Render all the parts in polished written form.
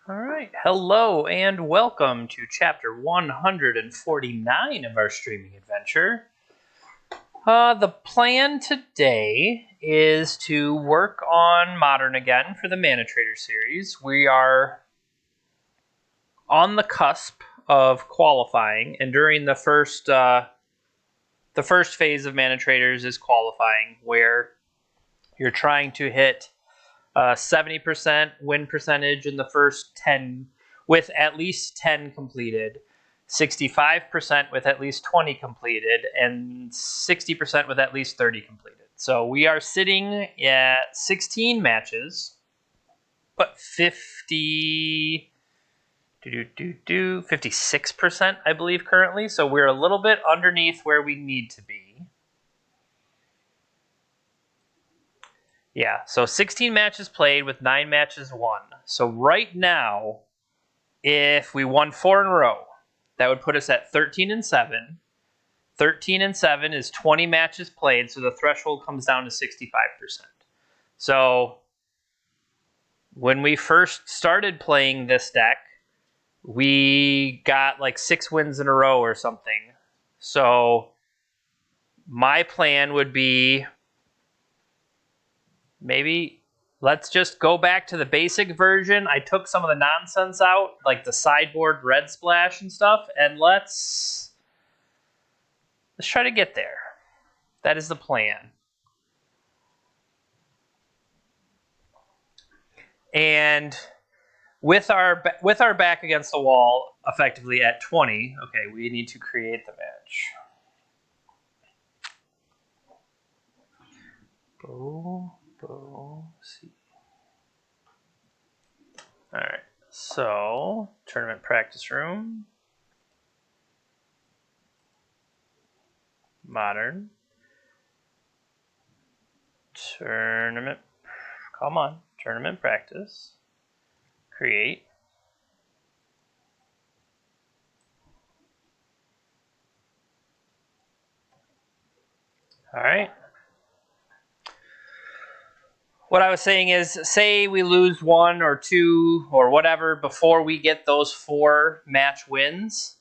All right, hello and welcome to chapter 149 of our streaming adventure. The plan today is to work on Modern again for the ManaTraders series. We are on the cusp of qualifying, and during the first phase of ManaTraders is qualifying, where you're trying to hit 70% win percentage in the first 10 with at least 10 completed, 65% with at least 20 completed, and 60% with at least 30 completed. So we are sitting at 16 matches, but 56%, I believe, currently. So we're a little bit underneath where we need to be. Yeah, so 16 matches played with 9 matches won. So right now, if we won 4 in a row, that would put us at 13-7. 13-7 is 20 matches played, so the threshold comes down to 65%. So when we first started playing this deck, we got like 6 wins in a row or something. So my plan would be maybe let's just go back to the basic version. I took some of the nonsense out, like the sideboard red splash and stuff, and let's try to get there. That is the plan. And with our back against the wall, effectively at 20, okay, we need to create the match. See. All right, so tournament practice room, Modern, tournament, come on, tournament practice, create. All right. What I was saying is, say we lose 1 or 2 or whatever before we get those 4 match wins.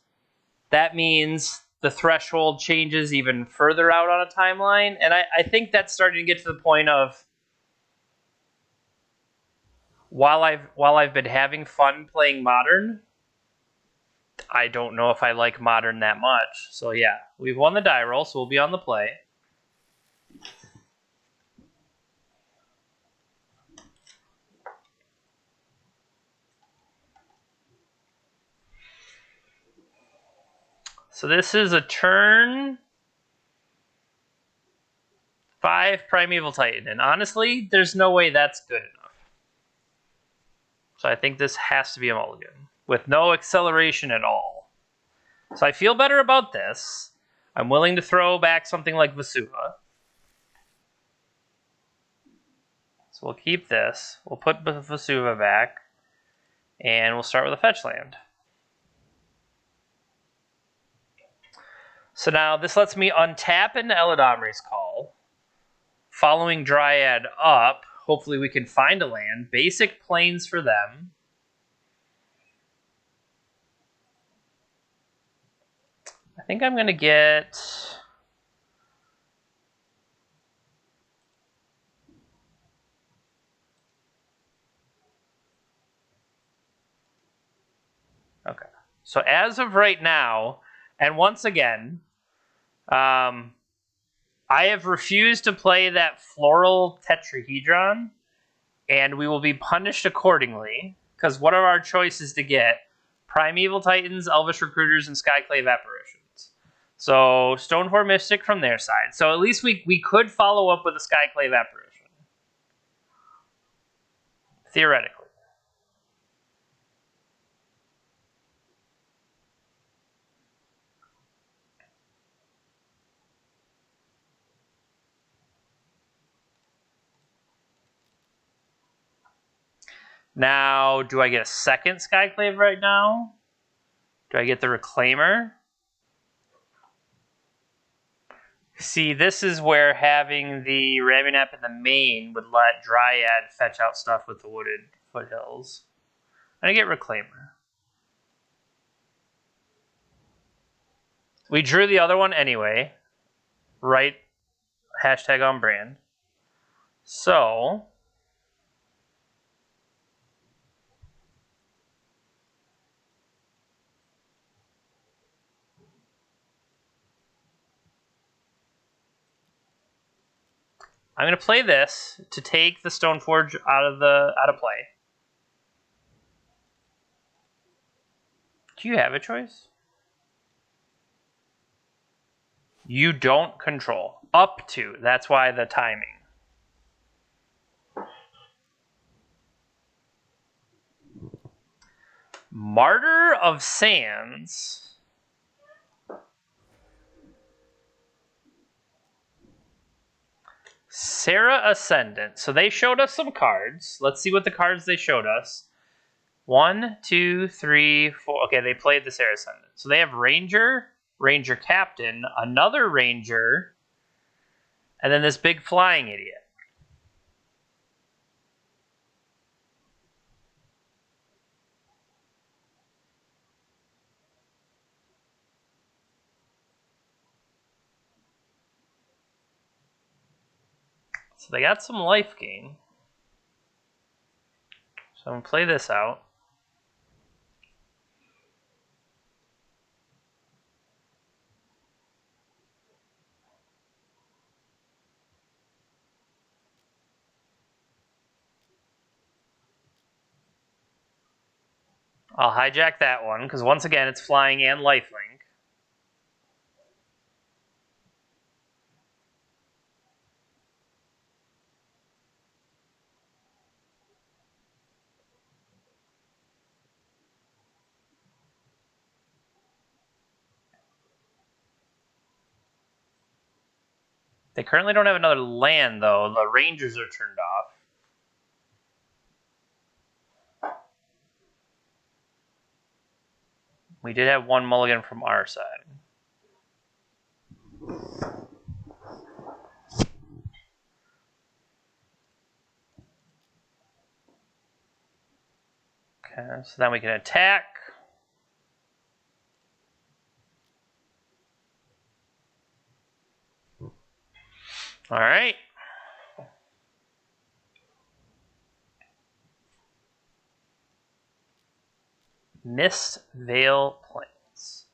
That means the threshold changes even further out on a timeline. And I think that's starting to get to the point of, while I've been having fun playing Modern, I don't know if I like Modern that much. So yeah, we've won the die roll, so we'll be on the play. So this is a turn 5 Primeval Titan, and honestly, there's no way that's good enough. So I think this has to be a mulligan, with no acceleration at all. So I feel better about this. I'm willing to throw back something like Vesuva. So we'll keep this. We'll put Vesuva back, and we'll start with a fetch land. So now this lets me untap into Eladamri's Call. Following Dryad up, hopefully we can find a land. Basic plains for them. I think I'm going to get... Okay. So as of right now, and once again, I have refused to play that floral tetrahedron, and we will be punished accordingly, because what are our choices to get? Primeval Titans, Elvish Recruiters, and Skyclave Apparitions. So Stoneform Mystic from their side. So at least we could follow up with a Skyclave Apparition. Theoretically. Now, do I get a second Skyclave right now? Do I get the Reclaimer? See, this is where having the Ramunap in the main would let Dryad fetch out stuff with the Wooded Foothills. I get Reclaimer. We drew the other one anyway. Right, hashtag on brand. So I'm going to play this to take the Stoneforge out of play. Do you have a choice? You don't control. Up to. That's why the timing. Martyr of Sands. Sarah Ascendant. So they showed us some cards. Let's see what the cards they showed us. 1, 2, 3, 4. Okay, they played the Sarah Ascendant. So they have Ranger, Ranger Captain, another Ranger, and then this big flying idiot. So they got some life gain. So I'm going to play this out. I'll hijack that one, because once again, it's flying and lifelink. They currently don't have another land, though. The Rangers are turned off. We did have one mulligan from our side. Okay, so then we can attack. All right. Mist Veil Plains.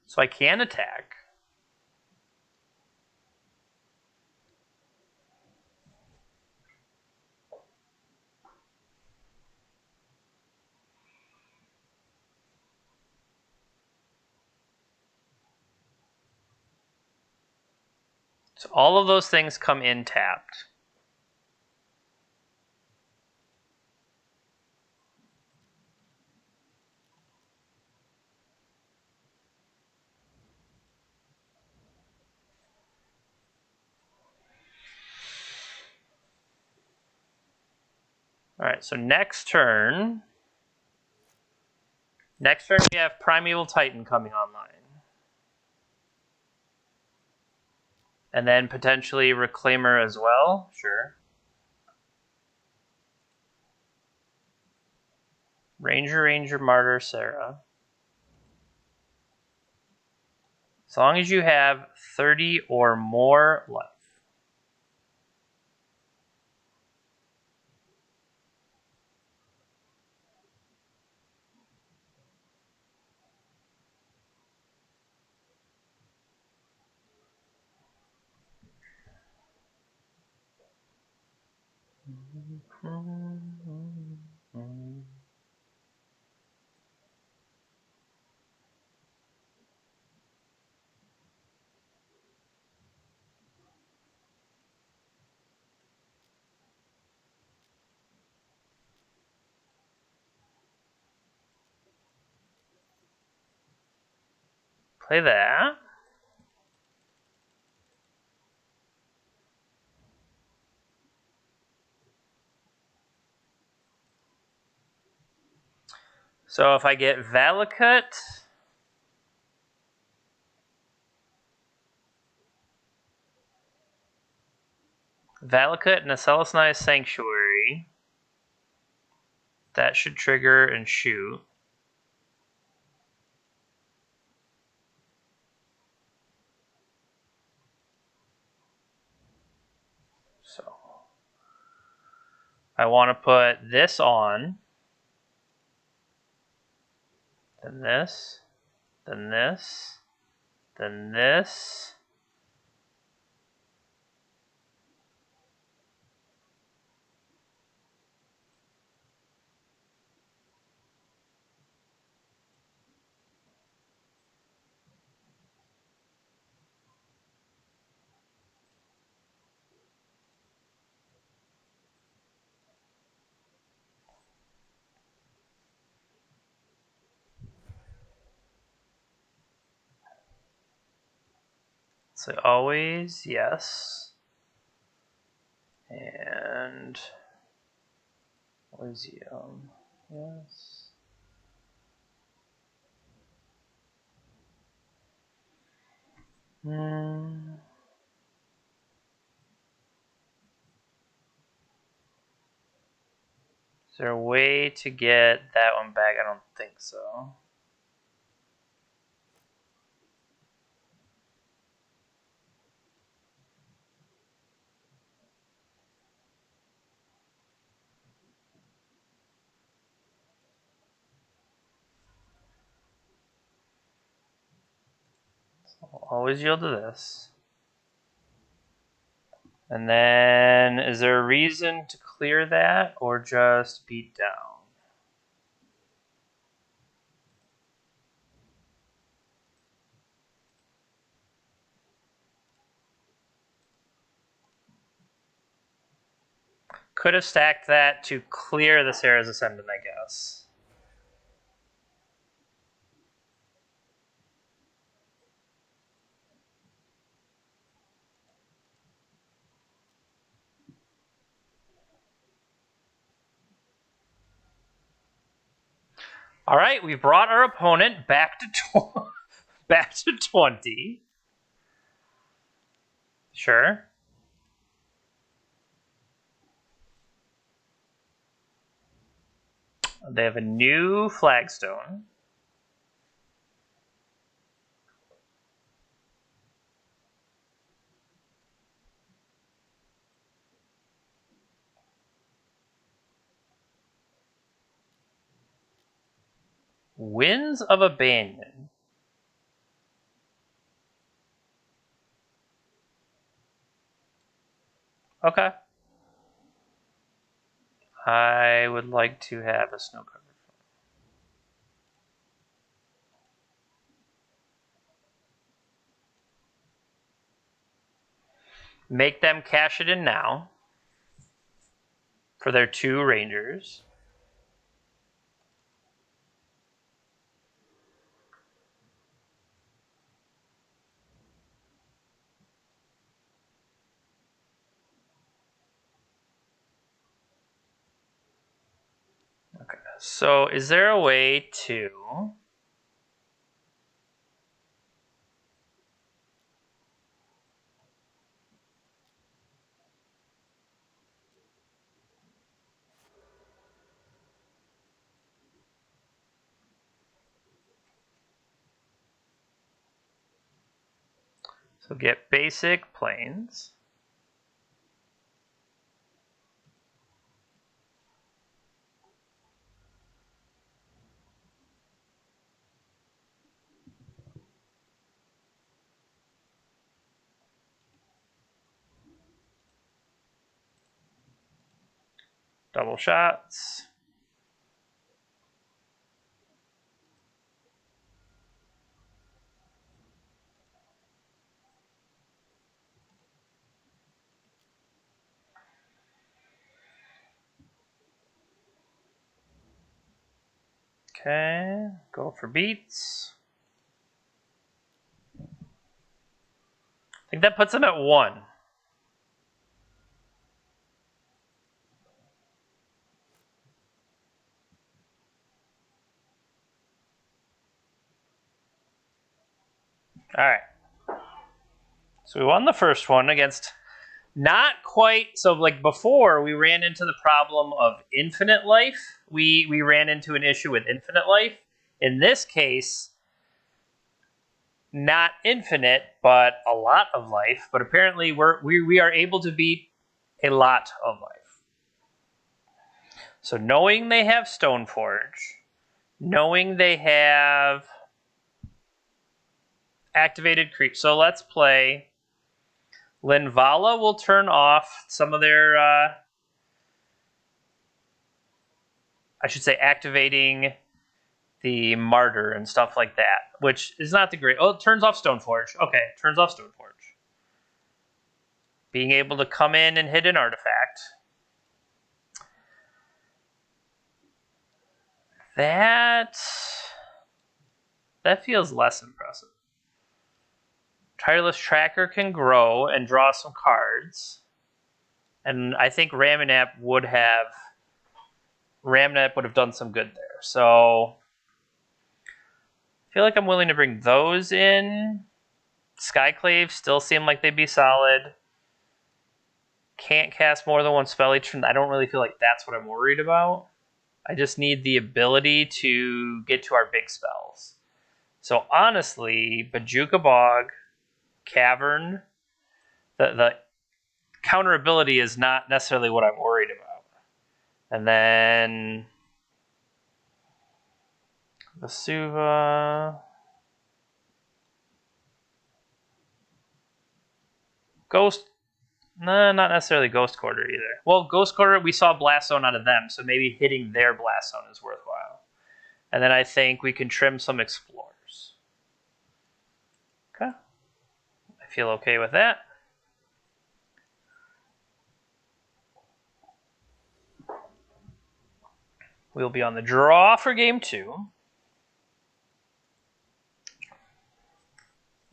So I can attack. So all of those things come in tapped. All right, so next turn we have Primeval Titan coming online. And then potentially Reclaimer as well, sure. Ranger, Martyr, Sarah. As long as you have 30 or more life. Play that. So if I get Valakut, and a Celisnize Sanctuary, that should trigger and shoot. So I want to put this on, then this, then this, then this. So always, yes. And always, yes. Is there a way to get that one back? I don't think so. I'll always yield to this. And then, is there a reason to clear that or just beat down? Could have stacked that to clear the Sarah's Ascendant, I guess. All right, we brought our opponent back to back to 20. Sure. They have a new flagstone. Winds of Abandon. Okay. I would like to have a snow cover. Make them cash it in now for their 2 Rangers. Okay, so is there a way to... So get basic planes. Double shots. Okay, go for beats. I think that puts them at 1. All right. So we won the first one against not quite. So like before, we ran into the problem of infinite life. We ran into an issue with infinite life. In this case, not infinite, but a lot of life. But apparently, we are able to beat a lot of life. So knowing they have Stoneforge, knowing they have activated creep. So let's play. Linvala will turn off some of their, I should say, activating the Martyr and stuff like that, which is not the great. Oh, it turns off Stoneforge. Okay, turns off Stoneforge. Being able to come in and hit an artifact. That feels less impressive. Tireless Tracker can grow and draw some cards. And I think Ramanap would have done some good there. So I feel like I'm willing to bring those in. Skyclave still seem like they'd be solid. Can't cast more than one spell each turn. I don't really feel like that's what I'm worried about. I just need the ability to get to our big spells. So honestly, Bajuka Bog, Cavern, the counter ability is not necessarily what I'm worried about. And then Vesuva, Ghost. No, not necessarily Ghost Quarter either. Well, Ghost Quarter, we saw Blast Zone out of them, so maybe hitting their Blast Zone is worthwhile. And then I think we can trim some Explorers. Okay. I feel okay with that. We'll be on the draw for game 2.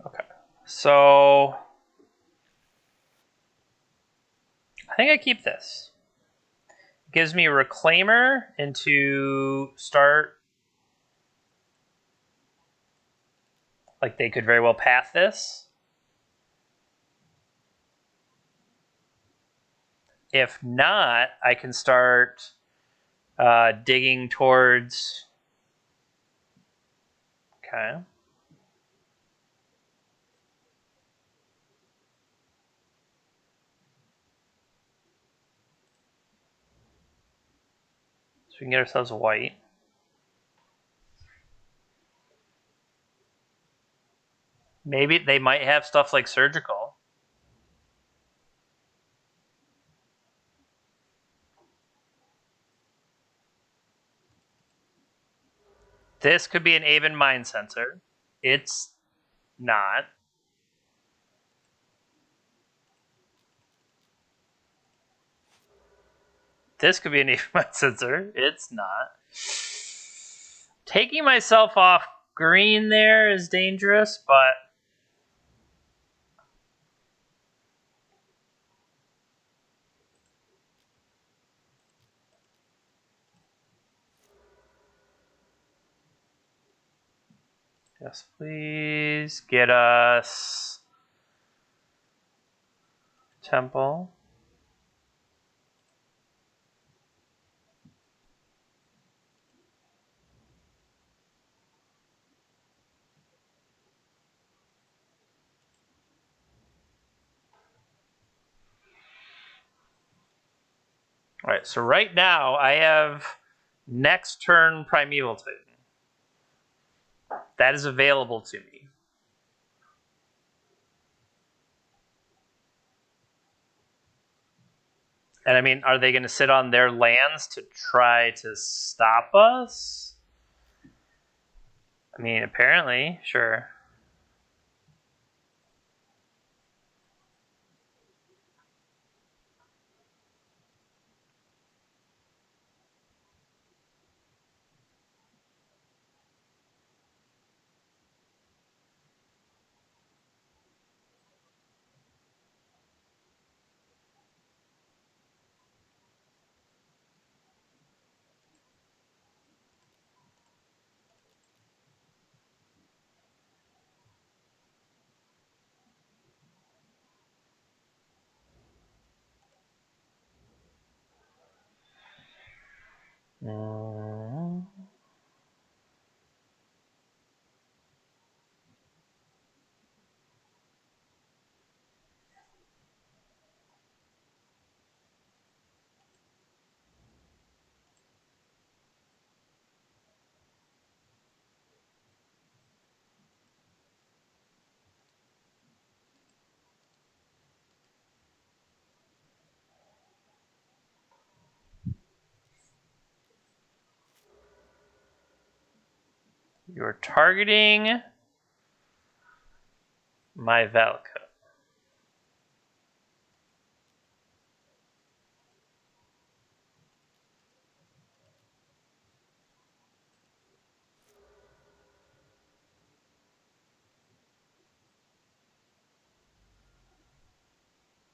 Okay. So I think I keep this. It gives me a Reclaimer and to start. Like they could very well path this. If not, I can start digging towards. Okay. So we can get ourselves a white. Maybe they might have stuff like Surgical. This could be an Aven Mind Sensor. It's not. This could be an Aven Mind Sensor. It's not. Taking myself off green there is dangerous, but yes, please get us Temple. All right, so right now I have next turn Primeval Titan. That is available to me. And I mean, are they going to sit on their lands to try to stop us? I mean, apparently, sure. You're targeting my Valka.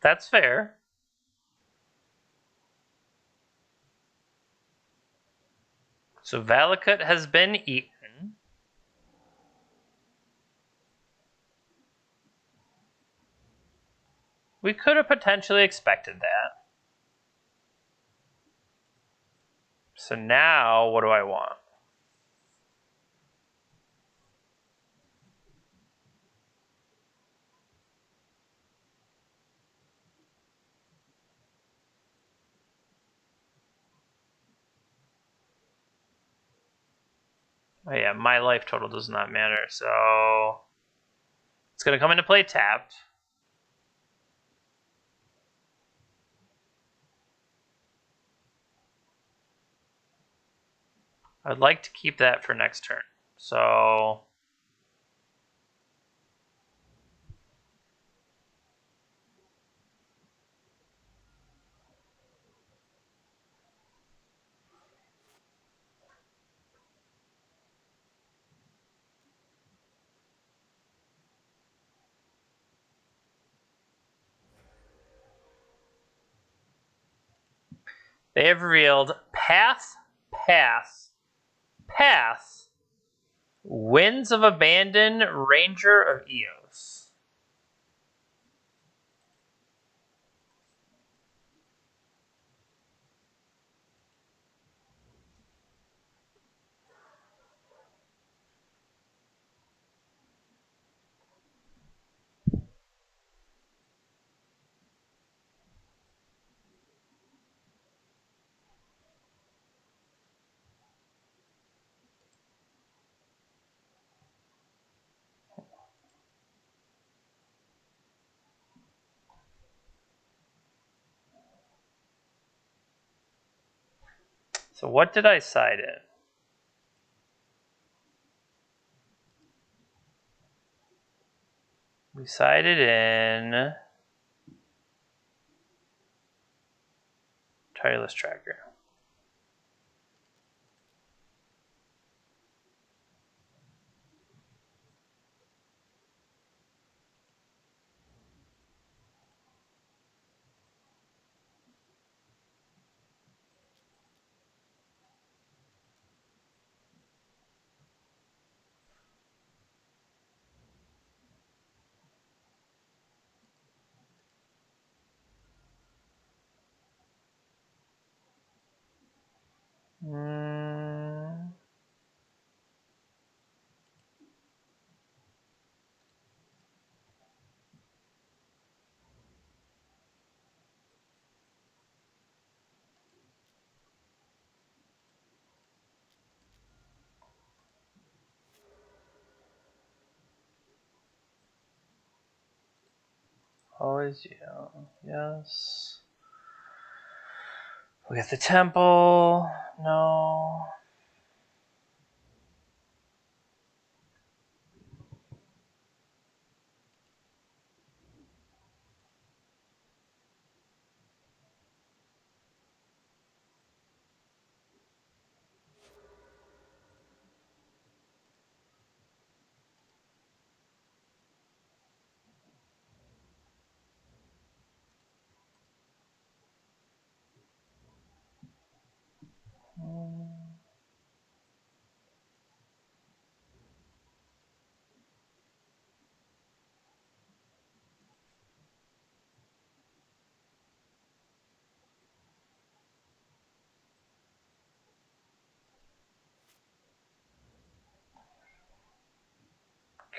That's fair. So Valakut has been eaten. We could have potentially expected that. So now, what do I want? Oh yeah, my life total does not matter, so it's going to come into play tapped. I'd like to keep that for next turn. So they have revealed Path, Path, Path, Winds of Abandon, Ranger of Eos. So what did I side in? We sided in Tireless Tracker. Always you. Yes. We got the temple. No.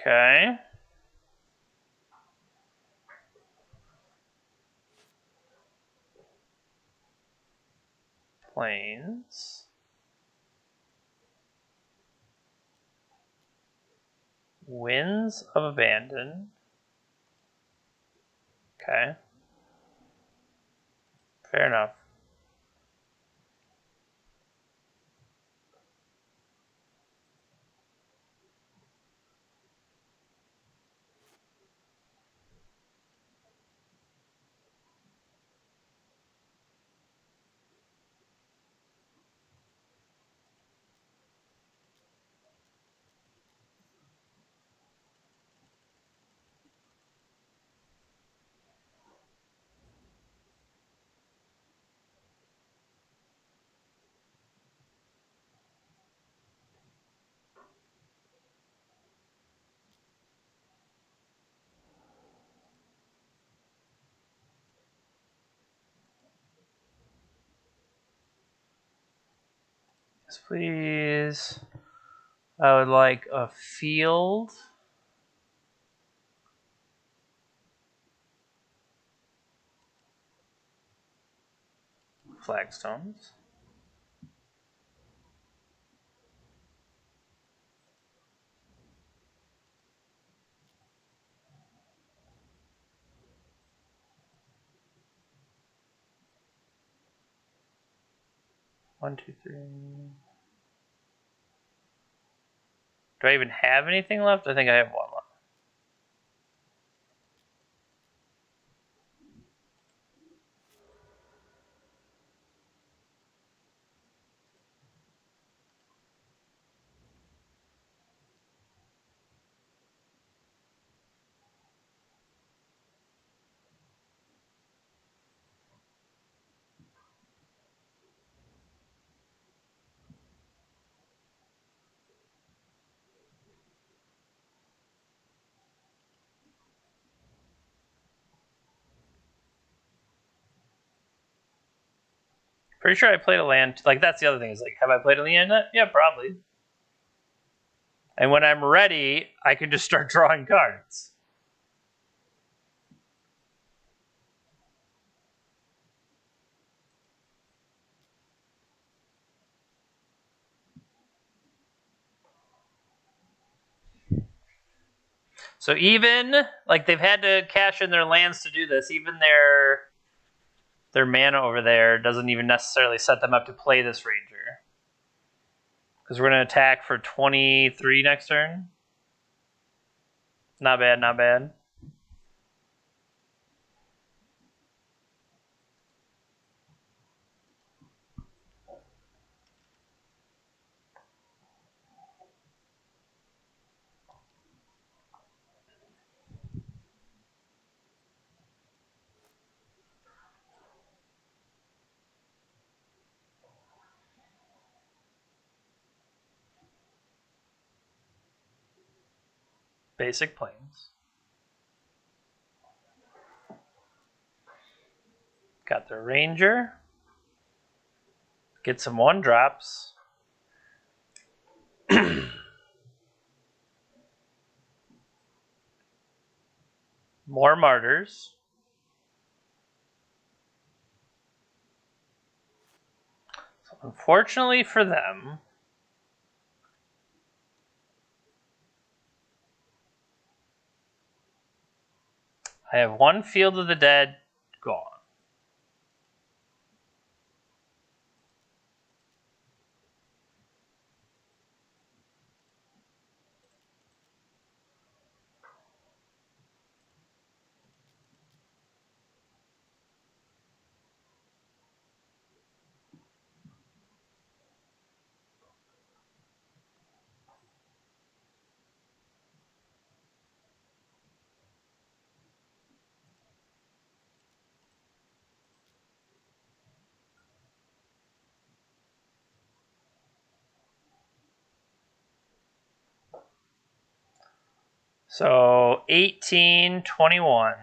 Okay. Plains. Winds of Abandon. Okay. Fair enough. Yes, please. I would like a field. Flagstones. One, two, three. Do I even have anything left? I think I have one left. Pretty sure I played a land. Like, that's the other thing. Is like, have I played a land yet? Yeah, probably. And when I'm ready, I can just start drawing cards. So even, like, they've had to cash in their lands to do this. Even their mana over there doesn't even necessarily set them up to play this Ranger. Because we're going to attack for 23 next turn. Not bad, not bad. Basic Plains. Got the Ranger. Get some 1-drops. More Martyrs. So unfortunately for them, I have one Field of the Dead gone. So 18, 21.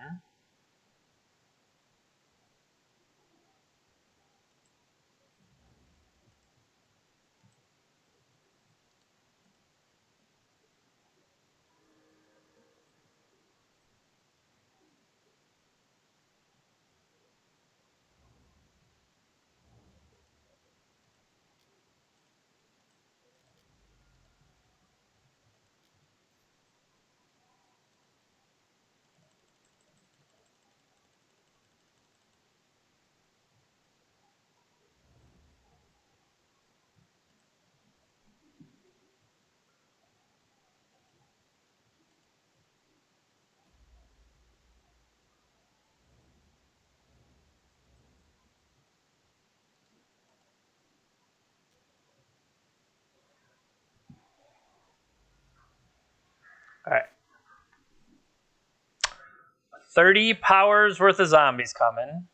All right. 30 powers worth of zombies coming.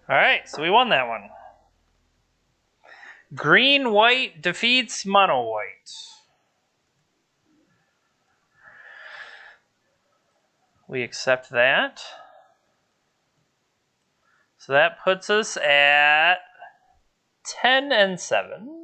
All right, so we won that one. Green-white defeats mono-white. We accept that. So that puts us at 10 and 7.